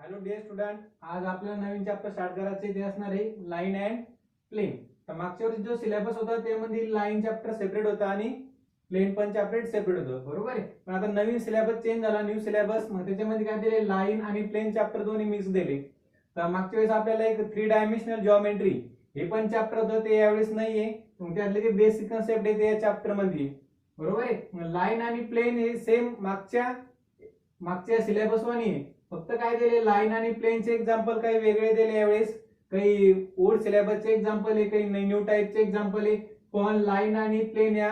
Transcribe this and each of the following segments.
Hello dear student, आज आपल्याला नवीन chapter start करायचे ते असणार आहे लाईन अँड प्लेन. तर मागच्या वर्षी जो सिलेबस होता त्यामध्ये लाईन चॅप्टर सेपरेट होता आणि प्लेन पण चॅप्टर सेपरेट होतं, बरोबर आहे. पण आता नवीन सिलेबस चेंज झाला, न्यू सिलेबस, मग त्याच्यामध्ये काय दिले, लाईन आणि प्लेन चॅप्टर दोन्ही मिक्स दिले. तर मागच्या वेळेस आपल्याला एक 3 डायमेन्शनल जिओमेट्री हे पण चॅप्टर होतं, ते यावेळेस नाहीये. मग त्यातले जे बेसिक कन्सेप्ट आहे ते या चॅप्टर मध्ये, बरोबर आहे. लाईन आणि प्लेन हे सेम मागच्या सिलेबस वाणी आहे, फक्त काय दिले, लाईन आणि प्लेनचे एक्झाम्पल काही वेगळे दिले यावेळेस. काही ओल्ड सिलेबसचे एक्झाम्पल आहे, काही न्यू टाईपचे एक्झाम्पल आहे. पण लाईन आणि प्लेन या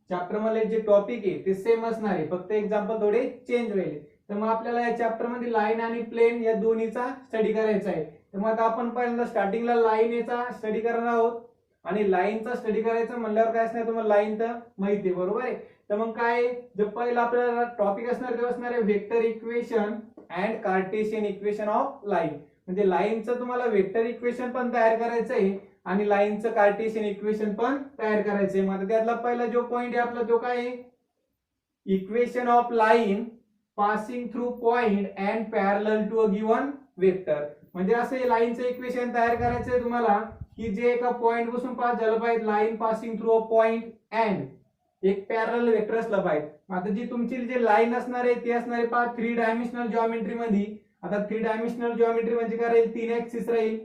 चॅप्टर मध्ये जे टॉपिक आहे ते सेम असणार आहे, फक्त एक्झाम्पल थोडे चेंज होईल. तर मग आपल्याला या चॅप्टर मध्ये लाईन आणि प्लेन या दोन्हीचा स्टडी करायचा आहे. तर मग आता आपण पहिल्यांदा स्टार्टिंगला लाईन याचा स्टडी करणार आहोत. आणि लाईनचा स्टडी करायचं म्हणल्यावर काय असणार, तुम्हाला लाईन तर माहिती आहे, बरोबर आहे. तर मग काय, जो पहिला आपल्याला टॉपिक असणार ते असणार आहे vector equation and Cartesian equation of line. म्हणजे लाईनचं तुम्हाला वेक्टर इक्वेशन पण तयार करायचं आहे आणि लाईनचं कार्टेशियन इक्वेशन पण तयार करायचंय. मग त्यातला पहिला जो पॉइंट आहे आपला तो काय आहे, equation of line passing through point and parallel to a given vector. म्हणजे असं लाईनचं इक्वेशन तयार करायचंय तुम्हाला की जे एका पॉइंट पासून पास झालं पाहिजे, line passing through a point and एक पॅरलल वेक्टर असलं पाहिजे. आता जी तुमची जी लाईन असणार आहे ती असणार आहे 3 डायमेन्शनल जिओमेट्री मध्ये. आता 3 डायमेन्शनल जिओमेट्री म्हणजे काय राहील, 3 ऍक्सिस राहील.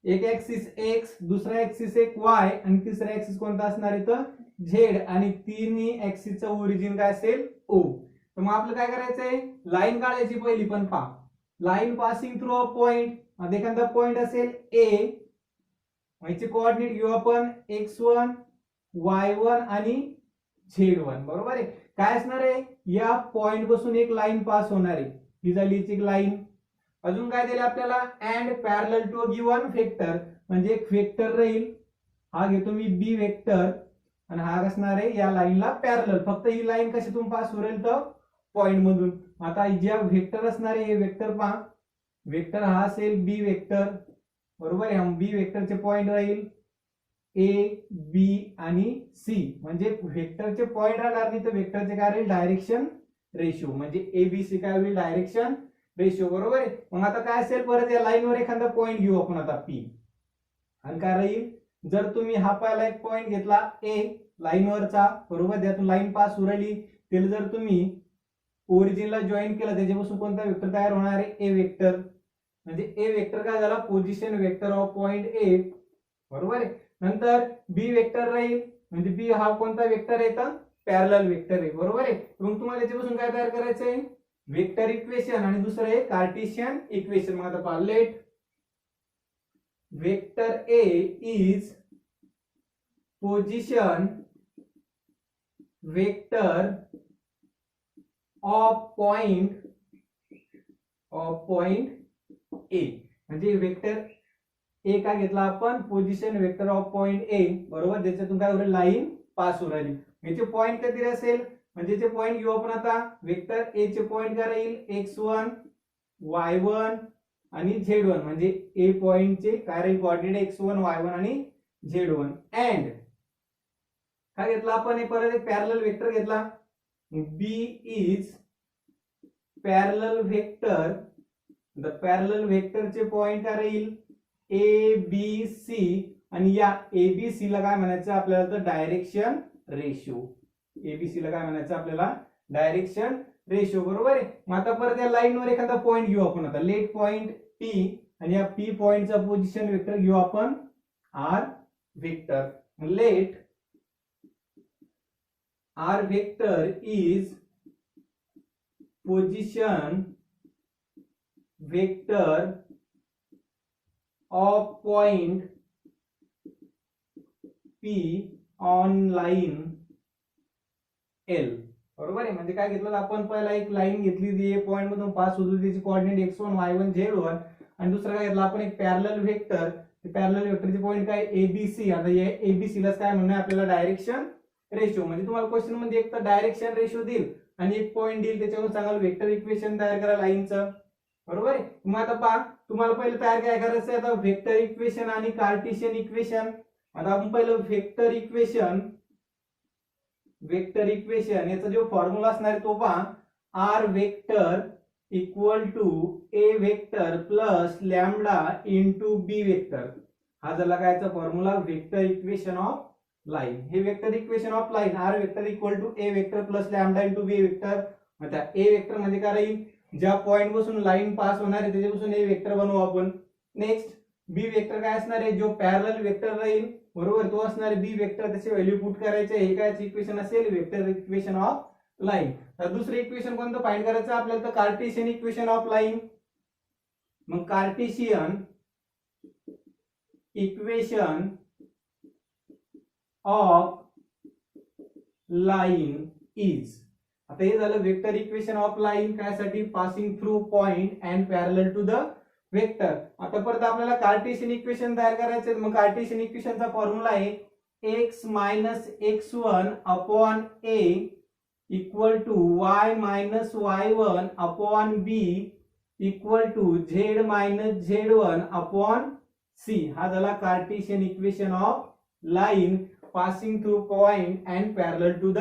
एक ऍक्सिस एक्स, दुसरा ऍक्सिस एक वाय आणि तिसरा ऍक्सिस कोणता असणार आहे तर झेड. आणि तिन्ही ऍक्सिसचं ओरिजिन काय असेल, ओ. तर मग आपलं काय करायचंय, लाईन काढायची पहिली. पण पहा, line passing through a point, एखादा पॉइंट असेल ए, याचे कोऑर्डिनेट घेऊ आपण x1 y1 आणि z1, बरोबर आहे. काय असणार आहे, या पॉइंट पासून एक लाईन पास होणार आहे, ही झाली एक लाईन. अजून काय दिले आपल्याला, and parallel to a given vector, म्हणजे एक वेक्टर राहील. हा घेतो मी बी वेक्टर आणि हा असणार आहे या लाईनला पॅरलल. फक्त ही लाईन कशातून पास होईल तर पॉइंट मधून. आता ज्या वेक्टर असणार आहे हे वेक्टर पहा, वेक्टर हा असेल बी वेक्टर, बरोबर आहे. बी वेक्टरचे पॉइंट राहील ए, बी आणि सी. म्हणजे वेक्टरचे पॉइंट राहणार नाही तर वेक्टरचे काय राहील, डायरेक्शन रेशो. म्हणजे एबीसी काय होईल, डायरेक्शन रेशो, बरोबर आहे. मग आता काय असेल, परत या लाईनवर एखादा पॉइंट घेऊ आपण आता पी. आणि काय राहील, जर तुम्ही हा पहिला एक पॉइंट घेतला ए लाईनवरचा, बरोबर, त्यातून लाईन पास उरली, त्याला जर तुम्ही ओरिजिनला जॉईन केलं, त्याच्यापासून कोणता वेक्टर तयार होणार आहे, ए वेक्टर. म्हणजे ए वेक्टर काय झाला, पोझिशन वेक्टर ऑफ पॉइंट ए, बरोबर आहे. नंतर बी वेक्टर राहील, म्हणजे बी हा कोणता वेक्टर आहे तर पॅरलल वेक्टर आहे, बरोबर आहे. मग तुम्हाला याच्यापासून काय तयार करायचंय, वेक्टर इक्वेशन आणि दुसरं आहे कार्टेशियन इक्वेशन. मग आता पहा, let vector A is position vector of point A. म्हणजे वेक्टर ए काय घेतला आपण, पोझिशन वेक्टर ऑफ पॉइंट ए, बरोबर. त्याच्यातून काय होईल, लाईन पास होऊ राहिली. याचे पॉइंट कधी असेल, म्हणजे जे पॉइंट घेऊ आपण आता, वेक्टर ए चे पॉइंट काय राहील, x1 y1 आणि z1. म्हणजे ए पॉइंटचे काय राहील, कोऑर्डिनेट x1 y1 आणि z1. अँड काय घेतला आपण, परत एक पॅरलल वेक्टर घेतला, b is parallel vector. The parallel वेक्टरचे पॉइंट काय राहील, ए बी सी. आणि या एबीसी ला काय म्हणायचं आपल्याला तर डायरेक्शन रेशो. एबीसी ला काय म्हणायचं आपल्याला, डायरेक्शन रेशो, बरोबर आहे. मग आता परत या लाईनवर एखादा पॉइंट घेऊ आपण आता, लेट पॉइंट पी. आणि या पी पॉइंटचा पोझिशन वेक्टर घेऊ आपण R vector. Let R vector is position vector of point P on line L, बरोबर आहे. म्हणजे काय घेतलं आपण, पहिला एक लाईन घेतली, ती पॉइंट मधून पास होती, त्याची कोऑर्डिनेट x1 y1 z1. आणि दुसरा काय घेतला आपण, एक पॅरलल वेक्टर. पॅरलल वेक्टरचे पॉइंट काय, एबीसी. आता या एबीसी ला काय म्हणणं आपल्याला, डायरेक्शन रेशो. म्हणजे तुम्हाला क्वेश्चन मध्ये एक तर डायरेक्शन रेशो देईल आणि एक पॉइंट देईल, त्याच्यावर चांगलं वेक्टर इक्वेशन तयार करा लाईनचं, बरोबर आहे. मग आता पहा, तुम्हाला पहिलं तयार काय करायचं आहे, आता वेक्टर इक्वेशन आणि कार्टेशियन इक्वेशन. आता आपण पहिलं वेक्टर इक्वेशन याचा जो फॉर्म्युला असणार आहे तो पहा, r vector equal to A vector plus lambda into b vector. हा झाला कायचा formula vector equation of line. हे vector equation of line r vector equal to A vector plus lambda into b vector. आता a vector म्हणजे काय राहील, ज्या point पासून लाईन पास होणार आहे त्याच्यापासून ए वेक्टर बनवू आपण. नेक्स्ट बी वेक्टर काय असणार आहे, जो पॅरलल वेक्टर राहील बरोबर तो असणार आहे बी वेक्टर. त्याचे व्हॅल्यू पुट करायचे. हे काय इक्वेशन असेल, वेक्टर इक्वेशन ऑफ लाईन. तर दुसरं इक्वेशन कोणतं फाइंड करायचं आपल्याला, तर कार्टेशियन इक्वेशन ऑफ लाईन. मग Cartesian equation of line is. आता हे झालं वेक्टर इक्वेशन ऑफ लाईन कायसाठी, passing through point and parallel to the vector. आता परत आपल्याला कार्टेशियन इक्वेशन तयार करायचे. मग कार्टेशियन इक्वेशनचा फॉर्म्युला आहे x minus x1 upon a equal to y minus y1 upon b equal to z minus z1 upon c. हा झाला Cartesian equation of line passing through point and parallel to the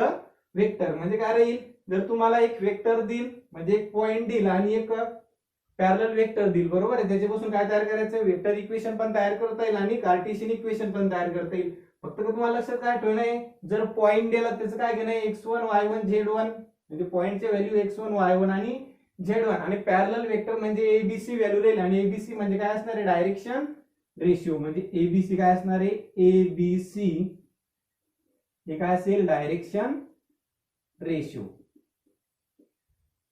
vector. म्हणजे काय राहील, जर तुम्हाला एक vector दिल म्हणजे एक पॉइंट दिल आणि एक पॅरलल वेक्टर दिल बरोबर आहे, त्याच्यापासून काय तयार करायचं, वेक्टर इक्वेशन पण तयार करता येईल आणि कार्टेशियन इक्वेशन पण तयार करता येईल. फक्त तुम्हाला लक्षात काय ठेवणं आहे, जर पॉइंट दिला त्याचं काय घेणं आहे, x1 y1 z1 म्हणजे पॉइंटचे व्हॅल्यू x1 y1 आणि z1 आणि पॅरलल वेक्टर म्हणजे एबीसी व्हॅल्यू राहील. आणि एबीसी म्हणजे काय असणार आहे, डायरेक्शन रेशिओ. म्हणजे एबीसी काय असणार आहे, एबीसी हे काय असेल, डायरेक्शन रेशिओ.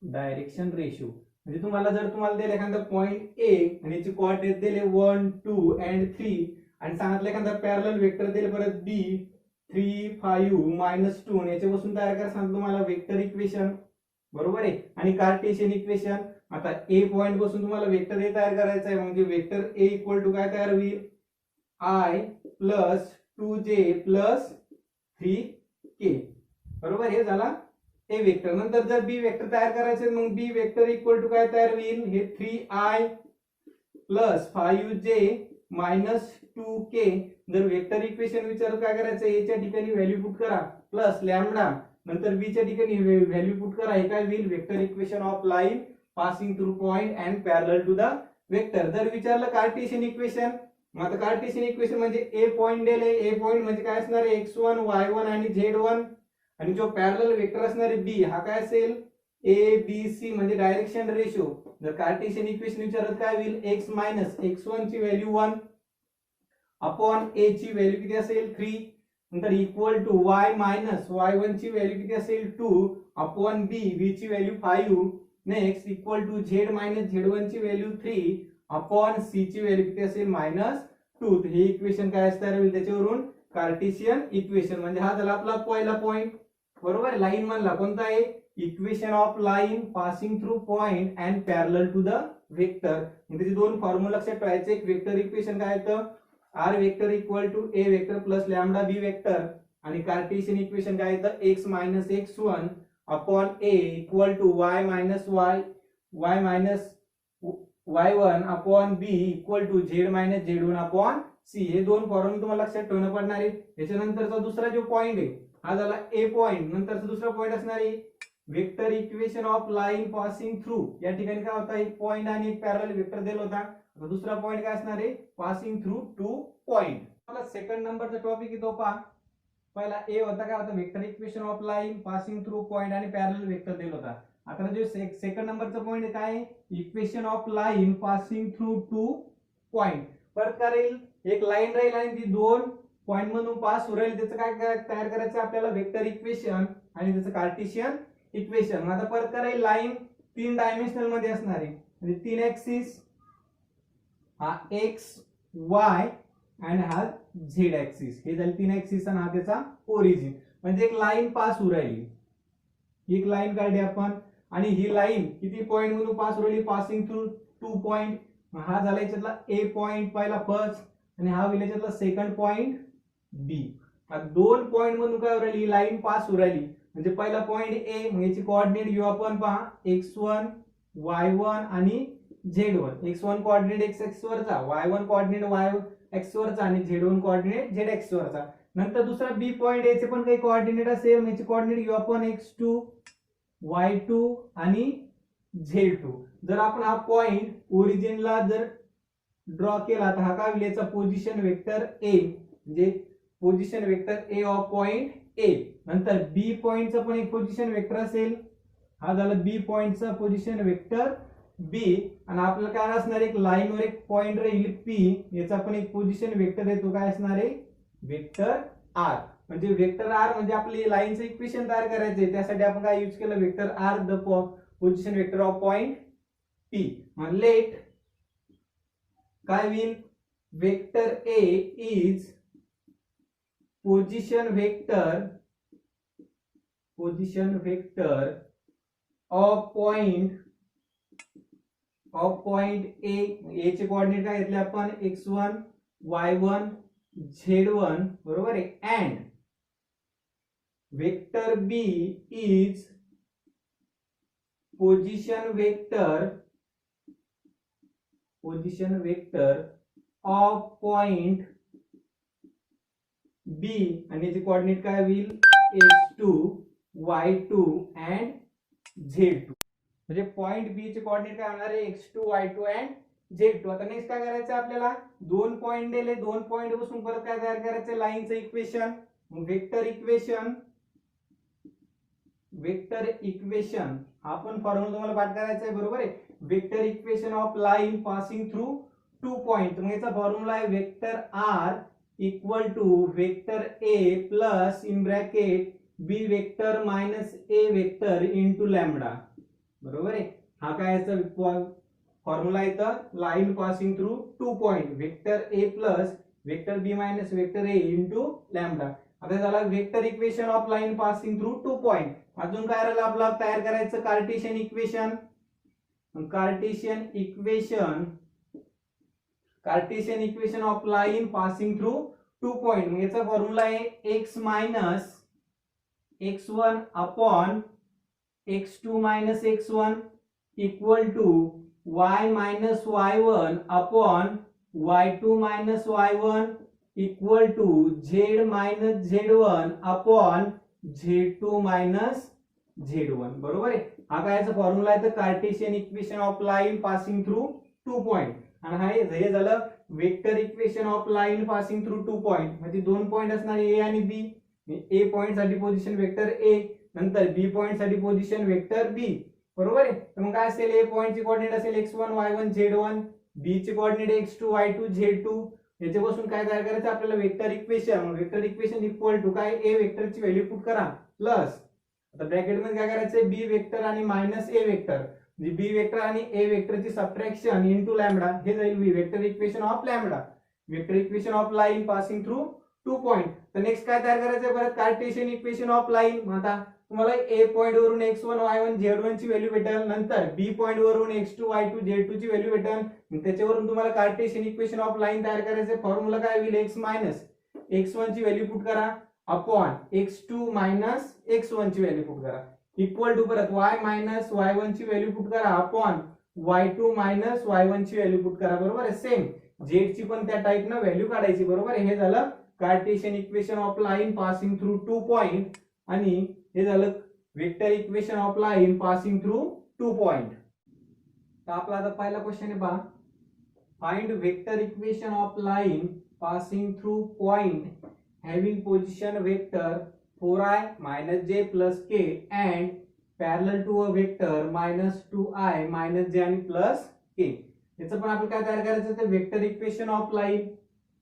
डायरेक्शन रेशिओ म्हणजे तुम्हाला जर तुम्हाला दिले एखादा पॉइंट ए आणि याचे कोऑर्डिनेट दिले 1 2 अँड 3 आणि सांगितलं एखादा पॅरलल वेक्टर दिले परत बी 3 5 -2 आणि याच्यापासून तयार करा सांगतो तुम्हाला वेक्टर इक्वेशन बरोबर आहे आणि कार्टेशियन इक्वेशन. आता ए पॉइंट पासून तुम्हाला वेक्टर ए तयार करायचा आहे म्हणजे वेक्टर ए इक्वल टू काय तयार होईल, I plus 2j plus 3k बरोबर. हे झाला ए वेक्टर. नंतर जर बी वेक्टर तयार करायचे मग बी वेक्टर इक्वल टू काय तयार होईल, हे 3i plus 5j minus 2k. जर वेक्टर इक्वेशन विचारत काय करायचं, ए च्या ठिकाणी व्हॅल्यू पुट करा प्लस लॅमडा नंतर बी च्या ठिकाणी व्हॅल्यू पुट करा. हे काय होईल, vector equation of line passing through point and parallel to the vector. जर विचारलं कार्टेशियन इक्वेशन, मग आता कार्टेशियन इक्वेशन म्हणजे ए पॉइंट दिले, ए पॉइंट म्हणजे काय असणार आहे, x1 y1 आणि z1 आणि जो पॅरलल वेक्टर असणार आहे बी हा काय असेल, ए बी सी म्हणजे डायरेक्शन रेशिओ. जर कार्टेशियन इक्वेशन विचारत काय होईल, x मायनस x1 ची व्हॅल्यू 1 अपॉन a ची व्हॅल्यू किती असेल 3 नंतर equal to y minus y1 ची व्हॅल्यू किती असेल 2 अपॉन b ची value 5 next equal to z minus z1 ची व्हॅल्यू 3 अपॉन c ची व्हॅल्यू किती असेल -2. हे इक्वेशन काय असणार आहे त्याच्यावरून कार्टेशियन इक्वेशन. म्हणजे हा झाला आपला पहिला पॉइंट बरोबर. लाईन म्हणला कोणता आहे, equation of line passing through point and parallel to the vector. त्याचे दोन फॉर्म्युला लक्षात ठेवायचे. एक वेक्टर इक्वेशन काय येतं, R vector equal to A vector plus lambda B vector आणि कार्टेशियन इक्वेशन काय येतं, x minus x1 upon a equal to y minus y1 upon b equal to z minus z1 upon c. हे दोन formula तुम्हाला लक्षात ठेवणं पडणार आहे. त्याच्यानंतरचा दुसरा जो पॉइंट आहे हा झाला ए पॉइंट. नंतरचा दुसरा पॉइंट असणार आहे vector equation of line passing through. या ठिकाणी काय होता, एक पॉइंट आणि एक पॅरलल वेक्टर दिला होता. आता दुसरा पॉइंट काय असणार आहे, पासिंग थ्रू 2 पॉइंट. मला सेकंड नंबरचा टॉपिक येतो पहा. पहिला ए होता काय होता, vector equation of line passing through point आणि पॅरलल वेक्टर दिला होता. आता जो सेकंड नंबरचा पॉइंट काय आहे, equation of line passing through 2 point. परत काय राहील, एक लाईन राहील आणि ती दोन पॉइंट मधून पास होईल. त्याचं काय तयार करायचं आपल्याला, वेक्टर इक्वेशन आणि त्याचं कार्टेशियन इक्वेशन. आता परत काय राहील, लाईन 3 डायमेन्शनल मध्ये असणार आहे म्हणजे 3 ऍक्सिस, हा एक्स वाय आणि हा झेड ऍक्सिस. हे झाले 3 ऍक्सिस आणि हा त्याचा ओरिजिन. म्हणजे एक लाईन पास होऊ राहिली, एक लाईन काढली आपण आणि ही लाईन किती पॉइंट मधून पास होऊ राहिली, पासिंग थ्रू 2 पॉइंट. हा झाला याच्यातला ए पॉइंट पहिला फर्स्ट आणि हा होईल याच्यातला सेकंड पॉइंट बी. हा 2 पॉइंट मधून काय होऊ राहिली, लाईन पास होऊ राहिली. म्हणजे पहिला पॉइंट ए, मग याची कोऑर्डिनेट घेऊ आपण पहा, x1 y1 आणि z1. x1 coordinate x x वरचा, y1 कोऑर्डिनेट y एक्स वरचा आणि z1 कोऑर्डिनेट z एक्स वरचा. नंतर दुसरा बी पॉइंट याचे पण काही कोऑर्डिनेट असेल, याचे कोऑर्डिनेट घेऊ आपण x2 y2 आणि Z2. जर आपण हा पॉइंट ओरिजिनला जर ड्रॉ केला तर हा काय होईल, याचा पोझिशन वेक्टर ए, म्हणजे position vector A of point ए. नंतर बी पॉइंटचा पण एक पोझिशन वेक्टर असेल, हा झाला बी पॉइंटचा पोझिशन वेक्टर बी. आणि आपल्याला काय असणार, एक लाईनवर एक पॉइंट राहील पी, याचा पण एक पोझिशन वेक्टर आहे, तो काय असणार आहे, वेक्टर आर. म्हणजे वेक्टर आर म्हणजे आपली लाईनचं इक्वेशन तयार करायचंय, त्यासाठी आपण काय यूज केलं, vector R the position vector of point P. मग लेट काय होईल, vector A is position vector of point A चे कोऑर्डिनेट काय घेतले आपण, x1 y1 z1, बरोबर आहे. And vector b is position vector of point b, आणि याचे कोऑर्डिनेट काय होईल, x2 y2 अँड z2. म्हणजे पॉइंट बी चे कोऑर्डिनेट काय होणार आहे, x2 y2 अँड z2. आता नेक्स्ट काय करायचं आपल्याला, दोन पॉइंट दिले, दोन पॉइंट बसून परत काय तयार करायचं, लाईनचं इक्वेशन. वेक्टर इक्वेशन आपण फॉर्म्युला तुम्हाला पाठ करायचा आहे, बरोबर आहे. Vector equation of line passing through two point. मग याचा फॉर्म्युला आहे vector R equal to vector A plus in bracket B vector minus A vector into lambda, बरोबर आहे. हा काय याचा फॉर्म्युला येतं, line passing through two point, vector A plus vector B minus vector A into lambda. आता झाला vector equation of line passing through two point. अजून काय राहिलं आपला तयार करायचं, Cartesian equation of line passing through two point. मग याचा फॉर्म्युला आहे x minus x1 upon x2 minus x1 equal to y minus y1 upon y2 minus y1 equal to z minus z1 upon z2 minus z1, बरोबर आहे. हा काय याचा formula आहे, तर Cartesian equation of line passing through two point. आणि हे झालं vector equation of line passing through two point. म्हणजे दोन पॉइंट असणार ए आणि बी. ए पॉइंट साठी पोझिशन वेक्टर ए, नंतर बी पॉइंट साठी पोझिशन वेक्टर बी, बरोबर आहे. तर मग काय असेल, ए पॉइंटची कोऑर्डिनेट असेल x1 y1 z1, बी चे कोऑर्डिनेट x2 y2 z2. याच्यापासून काय तयार करायचं आपल्याला, वेक्टर इक्वेशन इक्वल टू काय, ए वेक्टरची व्हॅल्यू पुट करा प्लस, आता ब्रॅकेट मध्ये काय करायचं, बी वेक्टर आणि मायनस ए वेक्टर, म्हणजे बी वेक्टर आणि ए वेक्टरची सबट्रॅक्शन इनटू लॅम्बडा, हे जाईल vector equation of lambda. Vector equation of line passing through two point. तर नेक्स्ट काय तयार करायचं परत, कार्टेशियन इक्वेशन ऑफ लाईन. आता तुम्हाला ए पॉइंट वरून x1 y1 z1 ची व्हॅल्यू भेटेल, नंतर बी पॉइंट वरून x2 y2 z2 ची व्हॅल्यू भेटेल. त्याच्यावरून तुम्हाला कार्टेशियन इक्वेशन ऑफ लाईन तयार करायचं. फॉर्म्युला काय होईल, x मायनस x1 ची व्हॅल्यू पुट करा अपॉन x2 मायनस x1 ची व्हॅल्यू पुट करा इक्वल टू परत y मायनस y1 ची व्हॅल्यू पुट करा अपॉन y2 मायनस y1 ची व्हॅल्यू पुट करा, बरोबर आहे. सेम z ची पण त्या टाइप न व्हॅल्यू काढायची, बरोबर आहे. हे झालं Cartesian equation of line passing through two point, आणि हे झालं vector equation of line passing through two point. तर आपला आता पहिला क्वेश्चन आहे पहा, find vector equation of line passing through point having position vector 4i minus j plus k and parallel to a vector minus 2i minus j आणि plus k. याचं पण आपण काय तयार करायचं, ते vector equation of line.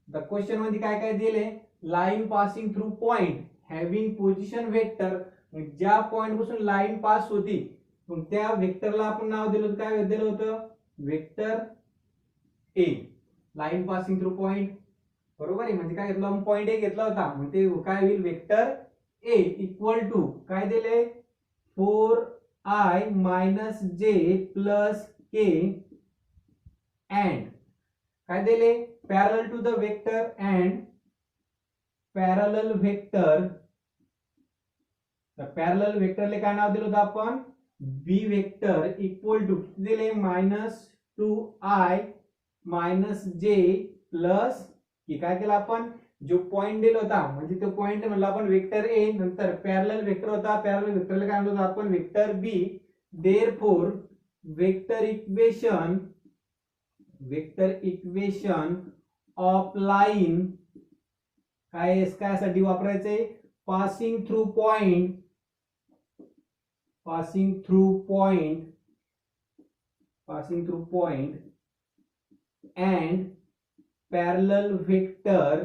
The question मध्ये काय काय दिले, line passing through point having position vector, ज्या पॉइंट पासून लाईन पास होती त्या वेक्टरला आपण नाव दिलं होतं, काय दिलं होतं, vector A. Line passing through point, बरोबर आहे. म्हणजे काय घेतलं आपण, पॉइंट ए घेतला होता, म्हणजे काय होईल, वेक्टर ए इक्वल टू काय दिले, 4i मायनस जे प्लस के अँड काय दिले, parallel to the vector and parallel vector. Parallel वेक्टरले काय नाव दिलं होतं आपण, बी वेक्टर इक्वल टू दिले मायनस 2i मायनस जे प्लस की. काय केलं आपण, जो पॉइंट दिला होता म्हणजे तो पॉइंट म्हणला आपण वेक्टर ए, नंतर पॅरलल वेक्टर होता, पॅरलल वेक्टरला काय म्हणतो आपण, vector b. Therefore vector equation of line काय साठी वापरायचंय, passing through point and parallel vector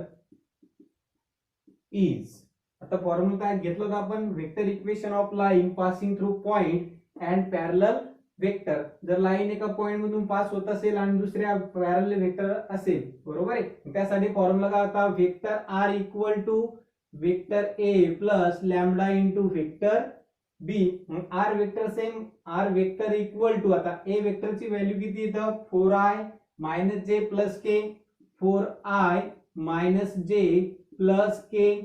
is. आता फॉर्म्युला काय घेतलं होतं आपण, vector equation of line passing through point and parallel vector. जर लाईन एका पॉइंट मधून पास होत असेल आणि दुसऱ्या पॅरलल वेक्टर असेल, बरोबर आहे, त्यासाठी फॉर्म्युला काय होता, vector R equal to vector A plus lambda into vector B. R vector equal to, आता ए वेक्टरची व्हॅल्यू किती येतं, 4i मायनस जे प्लस के, 4i मायनस जे प्लस के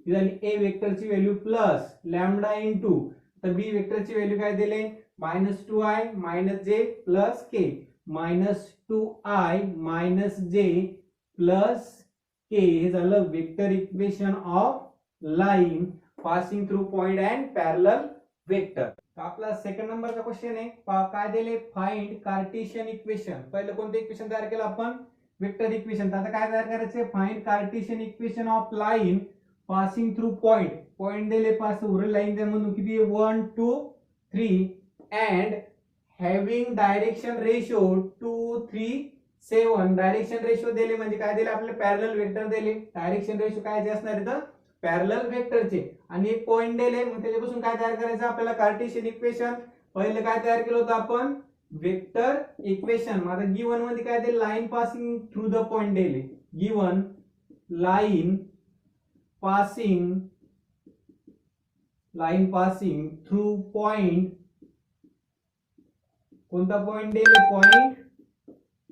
झाली ए वेक्टरची व्हॅल्यू प्लस लॅम्बडा इंटू, तर बी वेक्टरची व्हॅल्यू काय दिले, -2i मायनस जे प्लस के, -2i मायनस जे प्लस के. हे झालं vector equation of line passing through point and parallel vector. आपला सेकंड नंबरचा क्वेश्चन आहे, काय दिले, फाइंड कार्टेशियन इक्वेशन. पहिलं कोणतं इक्वेशन तयार केलं आपण, वेक्टर इक्वेशन. आता काय तयार करायचे, find Cartesian equation of line passing through point दिले पास, उरल लाईन त्यामधून किती, 1 2 3 and having direction ratio 2 3 7. Direction ratio दिले म्हणजे काय दिले आपल्याला, पॅरलल वेक्टर दिले. डायरेक्शन रेशो काय जे असणार इथं, पॅरलल वेक्टरचे. आणि एक पॉइंट दिले, मग त्याच्यापासून काय तयार करायचं आपल्याला, कार्टेशियन इक्वेशन. पहिलं काय तयार केलं होतं आपण, वेक्टर इक्वेशन. आता गिवन मध्ये काय दिले, line passing through the point दिले, given line passing through point. कोणता पॉइंट दिले, पॉइंट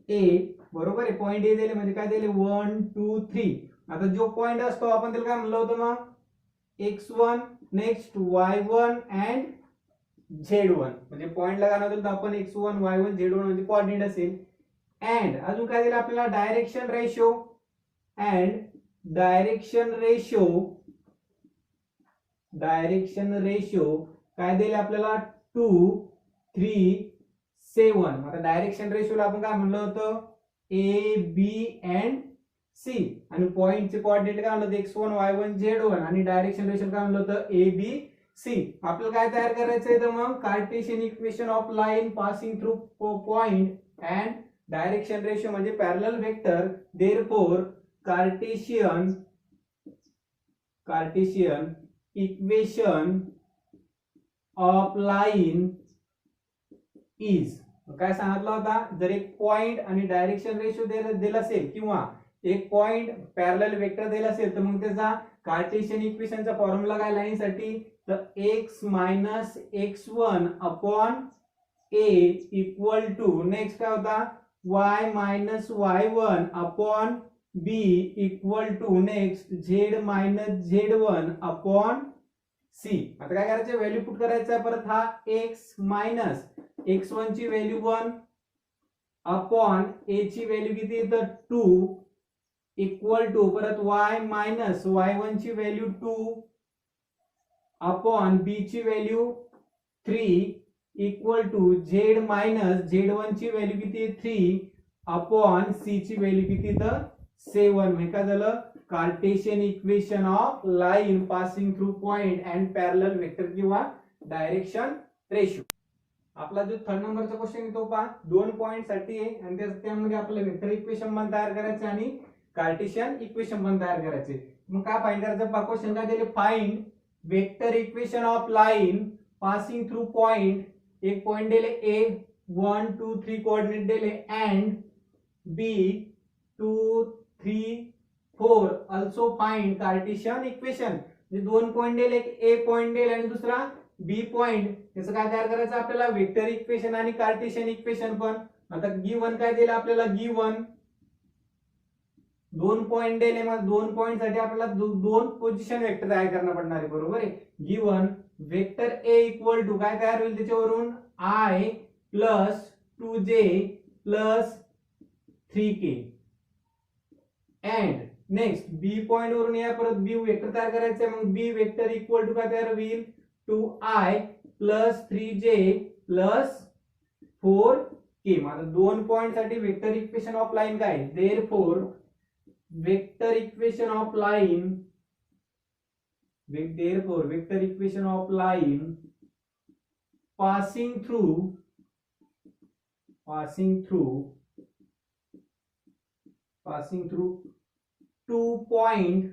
ए, बरोबर आहे. पॉइंट ए दिले म्हणजे काय दिले, 1 2 3. आता जो पॉइंट असतो आपण त्याला काय म्हणलं होतं मग, x1 next y1 and z1. म्हणजे पॉइंटला काय होतं आपण, x1 y1 z1 म्हणजे कोऑर्डिनेट असेल. अँड अजून काय दिलं आपल्याला, direction ratio. And direction ratio काय दिले आपल्याला, 2 3 7. आता डायरेक्शन रेशोला आपण काय म्हणलं होतं, ए बी अँड सी. आणि पॉइंटचे कोऑर्डिनेट काय म्हणलं होतं, x1 y1 z1. आणि डायरेक्शन रेशो काय म्हणलं होतं, ए बी सी. आपल्याला काय तयार करायचंय तर मग, Cartesian equation of line passing through point and direction ratio म्हणजे parallel vector. Therefore Cartesian equation of line is. काय सांगितलं होता, जर एक पॉइंट आणि डायरेक्शन रेशो दिला असेल किंवा एक पॉइंट पॅरलल वेक्टर दिला असेल, तर मग त्याचा कार्टेशियन इक्वेशनचा फॉर्म्युला काय लाईन साठी, तर x minus x1 upon a equal to, next काय होता, y minus y1 upon b equal to, next z minus z1 upon c. आता काय करायचं, व्हॅल्यू पुट करायचं. परत हा x मायनस x1 ची व्हॅल्यू 1 अपॉन a ची व्हॅल्यू किती येतं 2 इक्वल टू, परत y मायनस y1 ची व्हॅल्यू 2 अपॉन b ची value 3 equal to z minus z1 ची व्हॅल्यू किती आहे 3 अपॉन c ची व्हॅल्यू किती तर 7. म्हणजे काय झालं, Cartesian equation of line passing through point and parallel vector किंवा डायरेक्शन रेशो. आपला जो थर्ड नंबरचा क्वेश्चन आहे तो पहा, 2 पॉइंट साठी आहे आणि त्यामध्ये आपल्याला वेक्टर इक्वेशन पण तयार करायचे आणि कार्टेशियन इक्वेशन पण तयार करायचे. मग काय फाइंड करायचं पहा, क्वेश्चन काय दिले, find vector equation of line passing through point. एक पॉइंट दिले ए 1 2 3 कोऑर्डिनेट दिले and B 2 3 4. Also find Cartesian equation. म्हणजे 2 पॉइंट दिले, एक ए पॉइंट दिले आणि दुसरा बी पॉइंट. त्याचं काय तयार करायचं आपल्याला, वेक्टर इक्वेशन आणि कार्टेशियन इक्वेशन पण. आता गिवन काय दिलं आपल्याला, गिवन 2 पॉइंट दिले, मग 2 पॉइंट साठी आपल्याला 2 पोझिशन वेक्टर तयार करणं पडणार आहे, बरोबर आहे. Given vector A equal to काय तयार होईल त्याच्यावरून, i plus 2j plus 3k. And next B point वरून या परत बी वेक्टर तयार करायचं, मग बी वेक्टर इक्वल टू काय तयार होईल, 2i plus 3j plus 4k. आता 2 पॉइंट साठी वेक्टर इक्वेशन ऑफ लाईन काय आहे? Therefore vector equation of line passing through 2 point,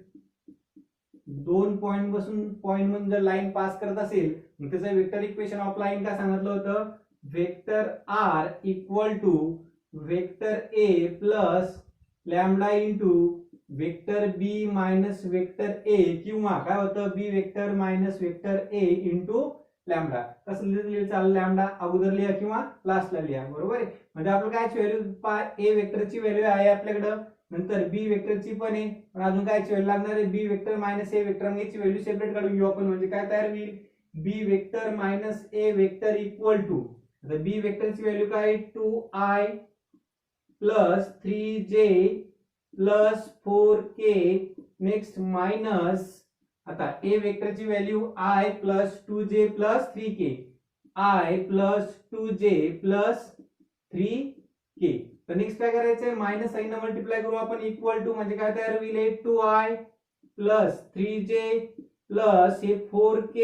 2 point पासून पॉइंट मध्ये जर लाईन पास करत असेल मग त्याचं वेक्टर इक्वेशन ऑफ लाईन काय सांगितलं होतं? Vector r equal to vector a plus lambda into vector b minus vector a, किंवा काय होतं b vector minus vector a into lambda. कसं लिहिलं चालेल? लॅम्बडा अगोदर लिहा किंवा लास्टला लिहा. बरोबर आहे. म्हणजे आपलं काय व्हॅल्यू a वेक्टरची व्हॅल्यू आहे आपल्याकडं, नंतर बी वेक्टरची पण आहे, पण अजून काय व्हॅल्यू लागणार आहे? बी वेक्टर मायनस ए वेक्टर. मग याची व्हॅल्यू सेपरेट काढून घेऊ आपण. म्हणजे काय तयार होईल? B vector minus A vector equal to, आता बी वेक्टरची व्हॅल्यू काय? 2i plus 3j plus 4k. Next minus, आता ए वेक्टरची value i plus 2j plus 3k, i plus 2j plus 3k. तर नेक्स्ट काय करायचंय? मायनस साइन मल्टिप्लाय करू आपण, इक्वल टू म्हणजे काय तयार होईल? 2i प्लस 3j प्लस हे 4k.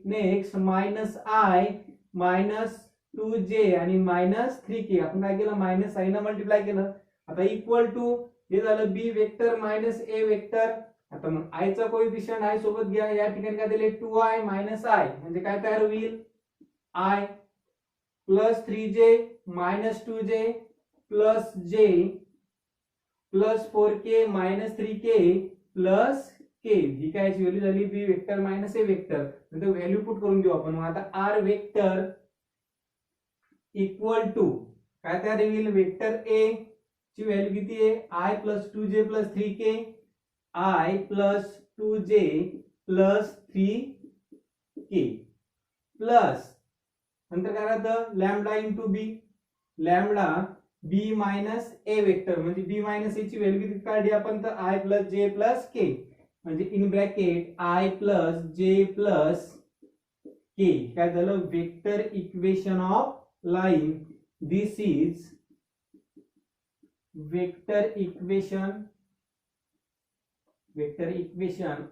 Next minus i minus 2j आणि मायनस 3k. आपण काय केलं? मायनस साइन मल्टिप्लाय केलं. आता इक्वल टू हे झालं बी वेक्टर मायनस ए वेक्टर. आता मग i चा कोएफिशियंट i सोबत घ्या. या ठिकाणी काय दिले? 2i मायनस i म्हणजे काय तयार होईल? i plus 3j minus 2j plus j plus 4k minus 3k plus k. ही काय व्हॅल्यू झाली? बी वेक्टर मायनस ए वेक्टर. नंतर व्हॅल्यू पुट करून घेऊ आपण. आता r वेक्टर इक्वल टू काय तयार होईल? वेक्टर a ची व्हॅल्यू किती आहे? i plus 2j plus 3k, i plus 2j plus 3k plus नंतर काय राहतं? लॅम्बडा इंटू बी, लॅम्बडा बी मायनस ए वेक्टर. म्हणजे बी मायनस ए ची व्हॅल्यू किती काढली आपण? तर i प्लस जे प्लस के. म्हणजे इन ब्रॅकेट i प्लस जे प्लस के. काय झालं? Vector equation of line. This is vector equation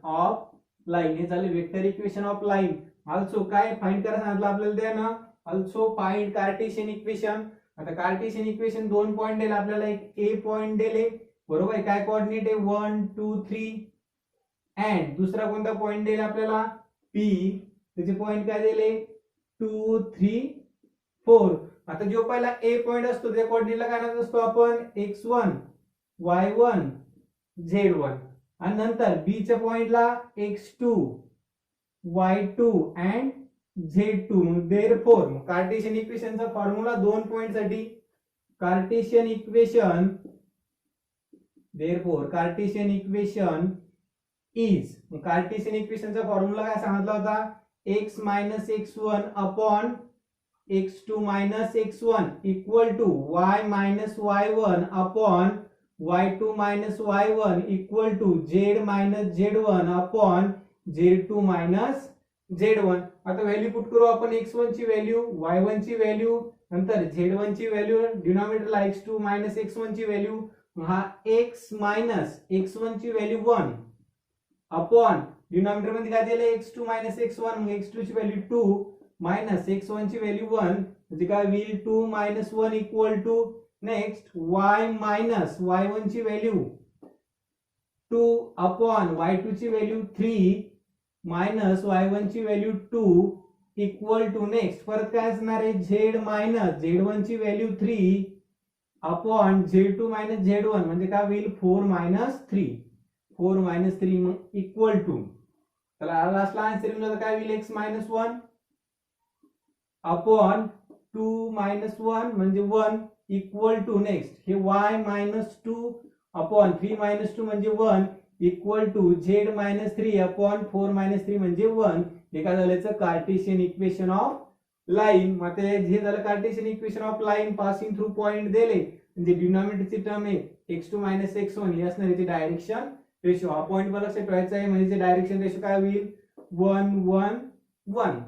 of line. हे झालं vector equation of line. Also काय फाइंड करायला सांगितलं आपल्याला? द्या ना. Also find Cartesian equation. आता कार्टेशियन इक्वेशन 2 पॉइंट दिले आपल्याला. एक ए पॉइंट दिले, बरोबर आहे. काय कोऑर्डिनेट आहे? 1 2 3. अँड दुसरा कोणता पॉइंट दिला आपल्याला? पी. त्याचे पॉइंट काय दिले? 2 3 4. आता जो पहिला ए पॉइंट असतो त्या कोऑर्डिनेटला काय नाव असतो आपण? x1 y1 z1. आणि नंतर बी च्या पॉइंटला x2 y2 and z2. Therefore Cartesian इक्वेशनचा फॉर्म्युला 2 पॉइंट साठी Cartesian equation, therefore Cartesian equation is, Cartesian इक्वेशनचा फॉर्म्युला काय सांगितला होता? x minus x1 upon x2 minus x1 equal to y minus y1 upon y2 minus y1 equal to z minus z1 upon z2 minus z1. आता value put करू आपण. x1 ची value, y1 ची value, नंतर z1 ची value, डिनॉमिनेटरला x2 minus x1 ची value. हा x minus x1 ची व्हॅल्यू 1 अपॉन डिनॉमिनेटर मध्ये काय दिले? x2 minus x1. मग x2 ची व्हॅल्यू 2 मायनस x1 ची व्हॅल्यू 1 म्हणजे काय होईल? 2 minus 1 equal to next y minus y1 ची व्हॅल्यू 2 अपॉन y2 ची व्हॅल्यू 3 मायनस y1 ची व्हॅल्यू 2 इक्वल टू नेक्स्ट परत काय असणार आहे? z मायनस z1 ची value 3 upon z2 minus z1 म्हणजे काय होईल? 4 मायनस 3. 4 मायनस 3 मग इक्वल टू, चला लास्टला आन्सर येऊन काय होईल? x मायनस 1 अपॉन 2 मायनस 1 म्हणजे 1 इक्वल टू नेक्स्ट हे y मायनस 2 अपॉन 3 मायनस 2 म्हणजे 1 equal to z minus 3 upon 4 minus 3 म्हणजे 1. हे काय झालं? Cartesian equation of line. मग हे झालं Cartesian equation of line passing through point दिले. म्हणजे डिनॉमिनेटरची टर्म आहे x2 मायनस x1. हे असणार याची डायरेक्शन रेशो. हा पॉइंट मला लक्षात ठेवायचा आहे. म्हणजे डायरेक्शन रेशो काय होईल? 1 1 1.